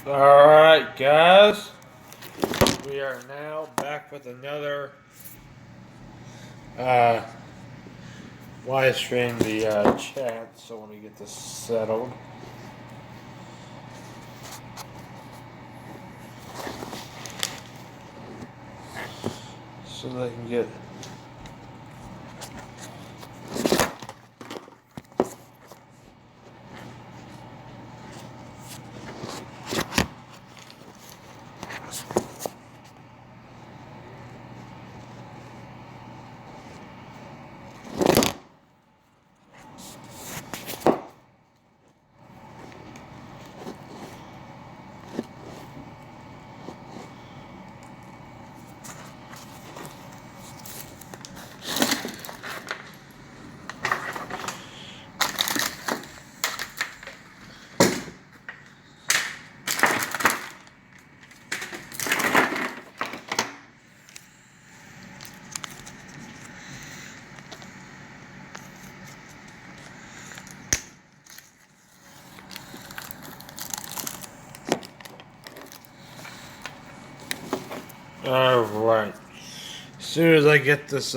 Alright, guys, we are now back with another uh, live stream the chat. So let me get this settled. So they can get. Alright. As soon as I get this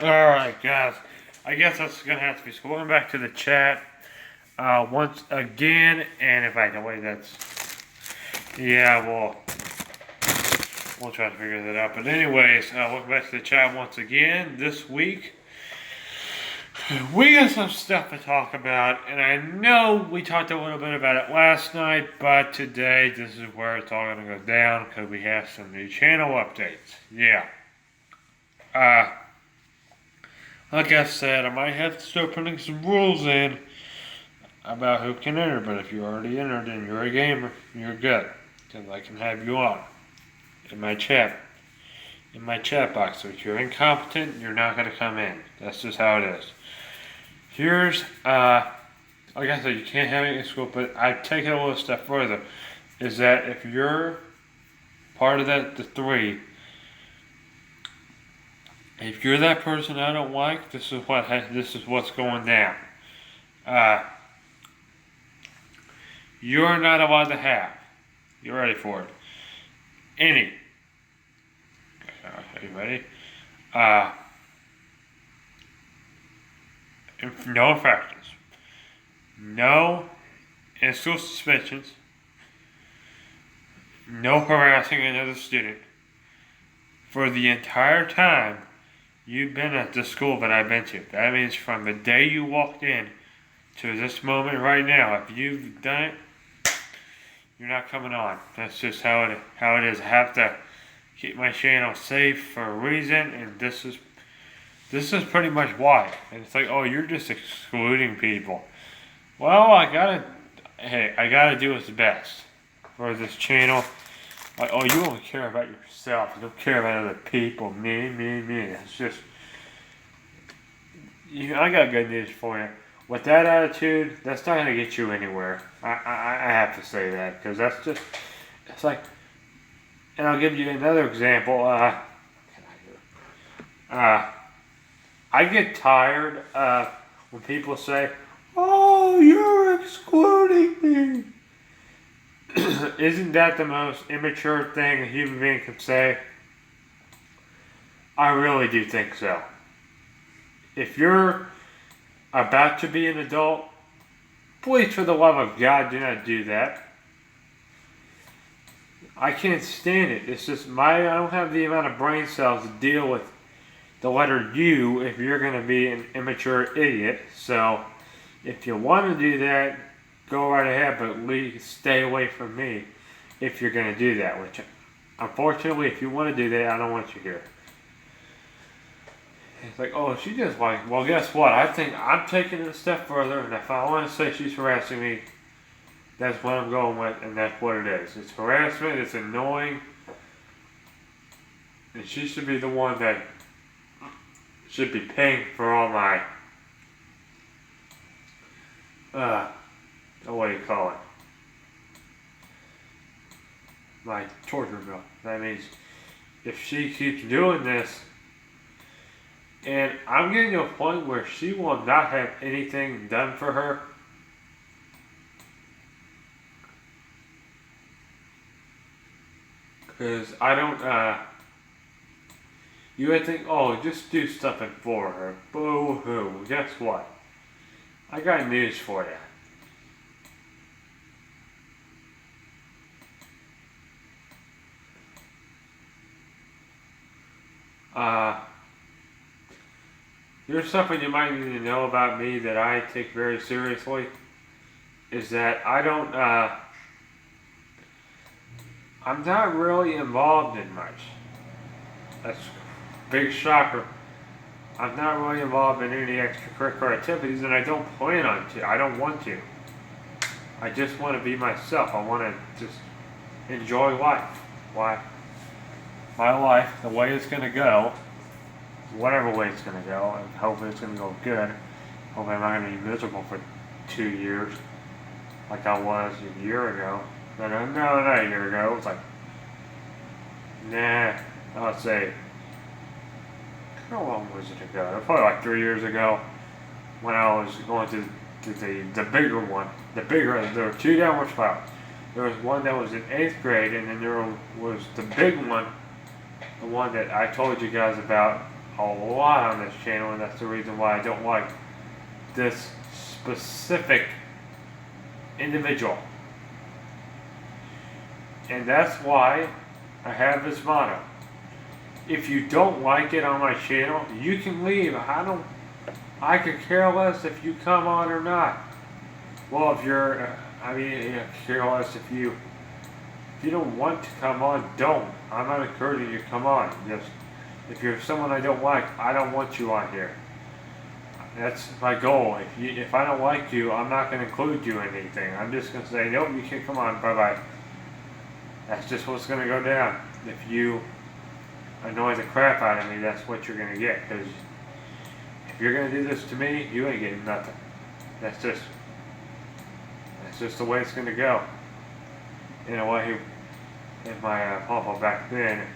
Alright, guys. I guess that's going to have to be going back to the chat once again. And if I don't wait, that's. Yeah, we'll try to figure that out. But, anyways, welcome back to the chat once again. This week, we got some stuff to talk about. And I know we talked a little bit about it last night, but today, this is where it's all going to go down because we have some new channel updates. Yeah. Like I said, I might have to start putting some rules in about who can enter, but if you already entered and you're a gamer, you're good. Because I can have you on in my chat box. So if you're incompetent, you're not going to come in. That's just how it is. Here's, like I said, you can't have it in school, but I take it a little step further. Is that if you're part of the three, if you're that person I don't like, this is what's going down. You're not allowed to have. You ready for it? Any. Are you ready? No infractions. No in-school suspensions. No harassing another student. For the entire time you've been at the school that I've been to. That means from the day you walked in to this moment right now, if you've done it, you're not coming on. That's just how it is. I have to keep my channel safe for a reason, and this is pretty much why. And it's like, oh, you're just excluding people. Well, I gotta do what's best for this channel. Like, oh, you only care about yourself. You don't care about other people. Me. It's just, I got good news for you. With that attitude, that's not gonna get you anywhere. I have to say that, because that's just, it's like, and I'll give you another example. I get tired when people say, "Oh, you're excluding me." Isn't that the most immature thing a human being can say? I really do think so. If you're about to be an adult, please, for the love of God, do not do that. I can't stand it. It's just I don't have the amount of brain cells to deal with the letter U if you're going to be an immature idiot. So, if you want to do that, go right ahead, but at least stay away from me if you're going to do that. Which, unfortunately, if you want to do that, I don't want you here. It's like, oh, she just like, well, guess what? I think I'm taking it a step further, and if I want to say she's harassing me, that's what I'm going with, and that's what it is. It's harassment, it's annoying, and she should be the one that should be paying for all my, what do you call it? My torture bill. That means if she keeps doing this, and I'm getting to a point where she will not have anything done for her, because I don't, you would think, oh, just do something for her. Boo-hoo. Guess what? I got news for you. Here's something you might need to know about me that I take very seriously, is that I'm not really involved in much. That's a big shocker. I'm not really involved in any extracurricular activities, and I don't plan on to. I don't want to. I just want to be myself. I want to just enjoy life. Why? My life, the way it's going to go, whatever way it's going to go, and hopefully it's going to go good. Hopefully I'm not going to be miserable for 2 years like I was a year ago. No, not a year ago. It was like, I'll say, how long was it ago? It was probably like 3 years ago when I was going to the bigger one. There were two downward spirals. There was one that was in 8th grade, and then there was the big one, the one that I told you guys about a lot on this channel, and that's the reason why I don't like this specific individual. And that's why I have this motto. If you don't like it on my channel, you can leave. I could care less if you come on or not. Well, if you're, care less if you don't want to come on, don't. I'm not encouraging you to come on. Just, if you're someone I don't like, I don't want you on here. That's my goal. If I don't like you, I'm not going to include you in anything. I'm just going to say, nope, you can't come on, bye-bye. That's just what's going to go down. If you annoy the crap out of me, that's what you're going to get. Because if you're going to do this to me, you ain't getting nothing. That's just the way it's going to go. In a way, in my papa back then,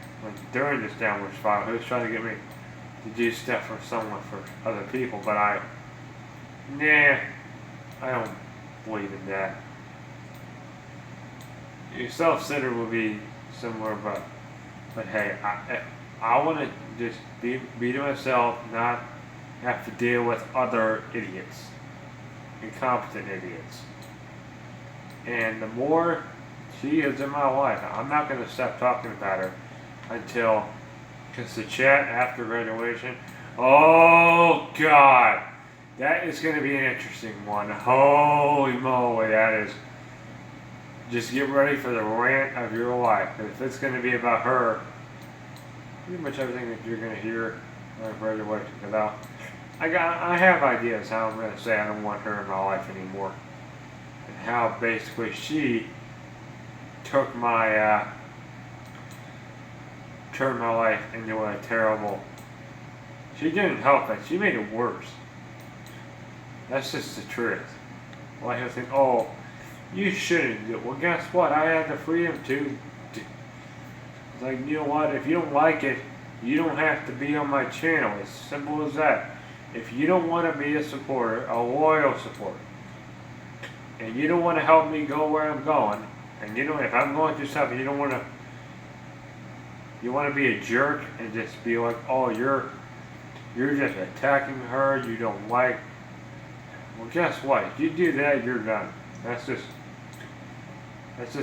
during this downward spiral, he was trying to get me to do stuff for someone, for other people, but I don't believe in that. Your self-centered would be similar, but hey, I want to just be to myself, not have to deal with other idiots, incompetent idiots. And the more she is in my life, I'm not going to stop talking about her until, because the chat after graduation, oh God, that is going to be an interesting one. Holy moly, that is. Just get ready for the rant of your life. If it's going to be about her, pretty much everything that you're gonna hear on graduation. Because I have ideas how I'm gonna say I don't want her in my life anymore, and how basically she took turned my life into a terrible. She didn't help it. She made it worse. That's just the truth. Like I think, oh, you shouldn't do it. Well, guess what? I had the freedom to. It's like, you know what? If you don't like it, you don't have to be on my channel. As simple as that. If you don't want to be a supporter, a loyal supporter, and you don't want to help me go where I'm going, and you know, if I'm going through something, you want to be a jerk and just be like, oh, you're just attacking her. You don't like. Well, guess what? If you do that, you're done. That's just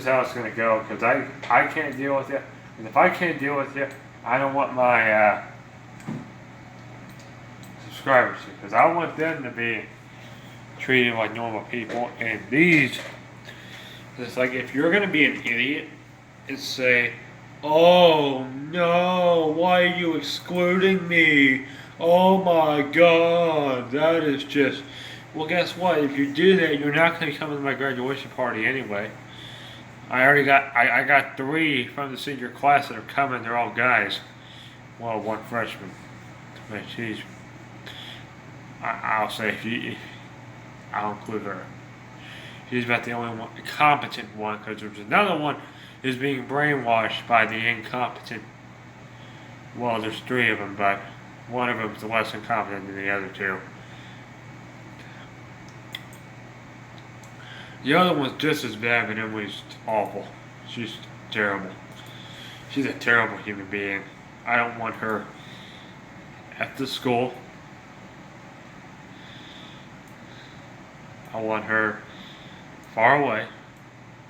how it's gonna go. Cause I can't deal with it. And if I can't deal with you, I don't want my subscribers to. Because I want them to be treated like normal people. And it's like if you're gonna be an idiot and say, "Oh no, why are you excluding me? Oh my God, that is just." Well, guess what? If you do that, you're not going to come to my graduation party anyway. I got 3 from the senior class that are coming. They're all guys. Well, 1 freshman. But I'll say I'll include her. She's about the only one, competent one, because there's another one who's being brainwashed by the incompetent. Well, there's 3 of them, but one of them is less incompetent than the other 2. The other one's just as bad, but Emily's awful. She's terrible. She's a terrible human being. I don't want her at the school. I want her far away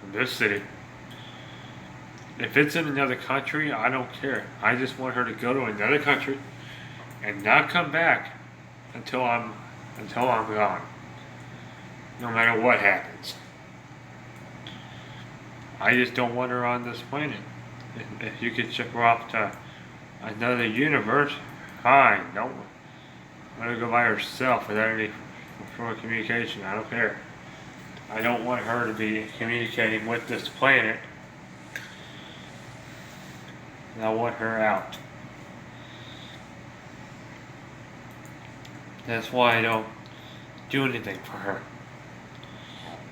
from this city. If it's in another country, I don't care. I just want her to go to another country and not come back until I'm gone. No matter what happens. I just don't want her on this planet. If you could ship her off to another universe, fine. Don't let her go by herself without any form of communication. I don't care. I don't want her to be communicating with this planet. And I want her out. That's why I don't do anything for her.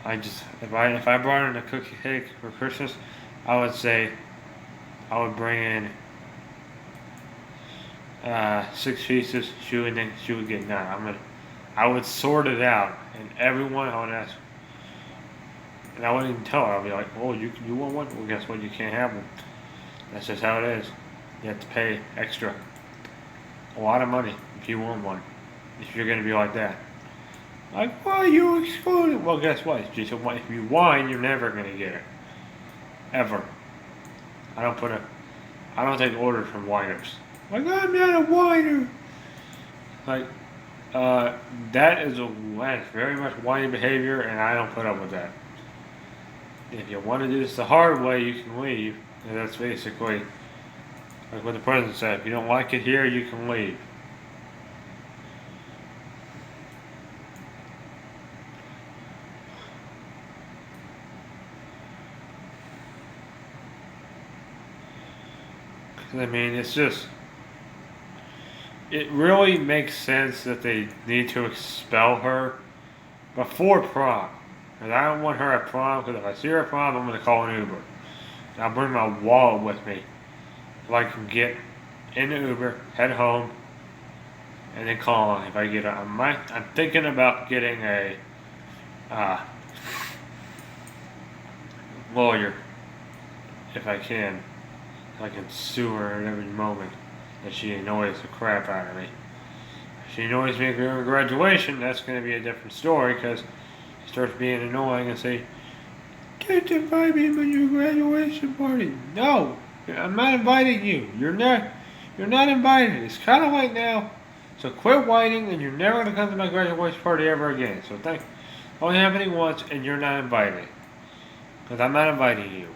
If I brought in a cookie cake for Christmas, I would say I would bring in 6 pieces. She would get none. I would sort it out, and everyone I would ask, and I wouldn't even tell her. I'd be like, "Oh, you want one? Well, guess what? You can't have one. That's just how it is. You have to pay extra, a lot of money if you want one. If you're gonna be like that." Like, why are you excluded? Well, guess what? If you whine, you're never gonna get it. Ever. I don't take orders from whiners. Like, I'm not a whiner. Like, that is very much whiny behavior, and I don't put up with that. If you want to do this the hard way, you can leave. And that's basically like what the president said. If you don't like it here, you can leave. I mean, it really makes sense that they need to expel her before prom. Because I don't want her at prom, because if I see her at prom, I'm going to call an Uber. And I'll bring my wallet with me. So I can get in the Uber, head home, and then call on if I get I'm thinking about getting a lawyer, if I can. I can sue her at every moment that she annoys the crap out of me. If she annoys me during graduation, that's going to be a different story, because she starts being annoying and say, "Can't you invite me to your graduation party?" No, I'm not inviting you. You're not invited. It's kind of late now, so quit whining, and you're never going to come to my graduation party ever again. So only happening once, and you're not invited, because I'm not inviting you.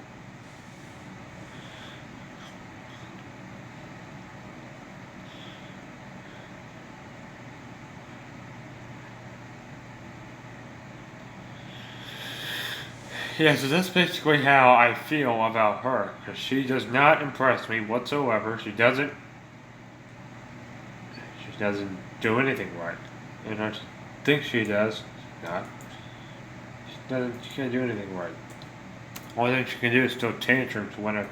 Yeah, so that's basically how I feel about her. Because she does not impress me whatsoever. She doesn't do anything right. And I think she does. Not. She can't do anything right. Only thing she can do is throw tantrums whenever.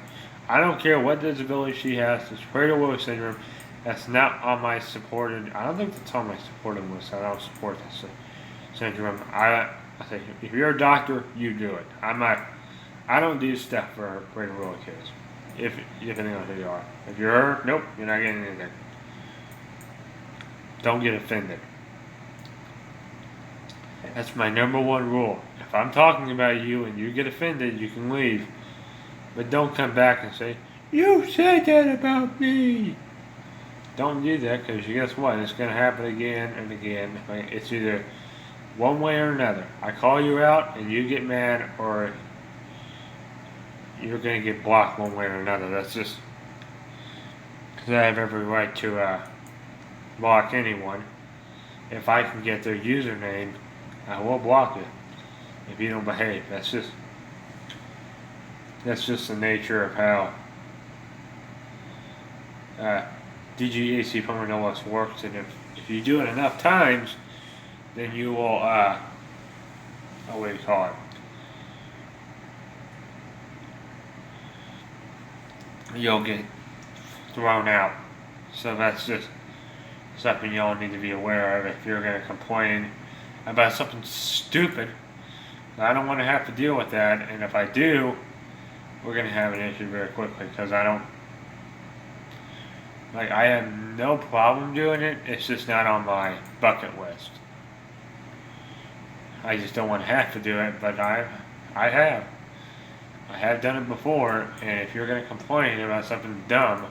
I don't care what disability she has. It's Prader-Willi syndrome. That's not on my supported. I don't think that's on my supported list. I don't support this syndrome. I say if you're a doctor, you do it. I'm not. I don't do stuff for Prader-Willi kids. If depending on who you are. If you're her, nope, you're not getting anything. Don't get offended. That's my number one rule. If I'm talking about you and you get offended, you can leave. But don't come back and say, "You said that about me." Don't do that because guess what? It's going to happen again and again. It's either one way or another. I call you out and you get mad, or you're going to get blocked one way or another. That's just because I have every right to block anyone. If I can get their username, I will block it if you don't behave. That's just the nature of how DGAC Pomernolis works, and if you do it enough times, then you will what do you call it? You'll get thrown out. So that's just something y'all need to be aware of if you're going to complain about something stupid. I don't want to have to deal with that, and if I do, we're going to have an issue very quickly because I have no problem doing it. It's just not on my bucket list. I just don't want to have to do it, but I have. I have done it before, and if you're going to complain about something dumb,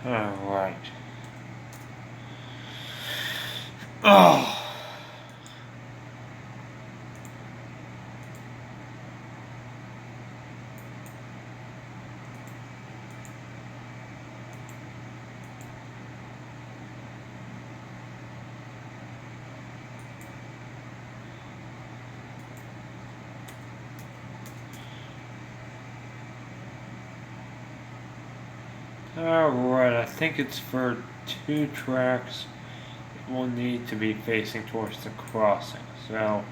Alright. Oh. Alright, I think it's for 2 tracks. It will need to be facing towards the crossing. So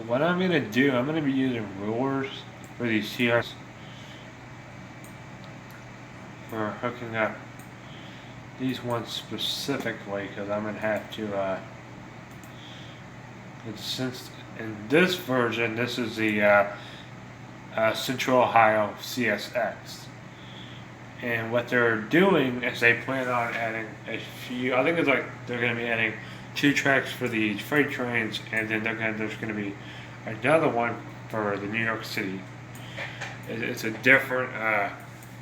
what I'm going to do, I'm going to be using rulers for these CRs for hooking up these ones specifically, because I'm going to have to, since in this version, this is the Central Ohio CSX. And what they're doing is they plan on adding a few, I think it's like they're going to be adding 2 tracks for the freight trains, and then there's going to be another one for the New York City. It's a different,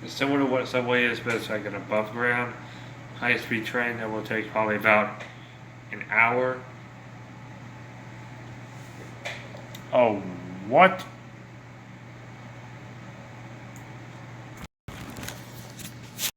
it's similar to what Subway is, but it's like an above ground high speed train that will take probably about an hour. Oh, what?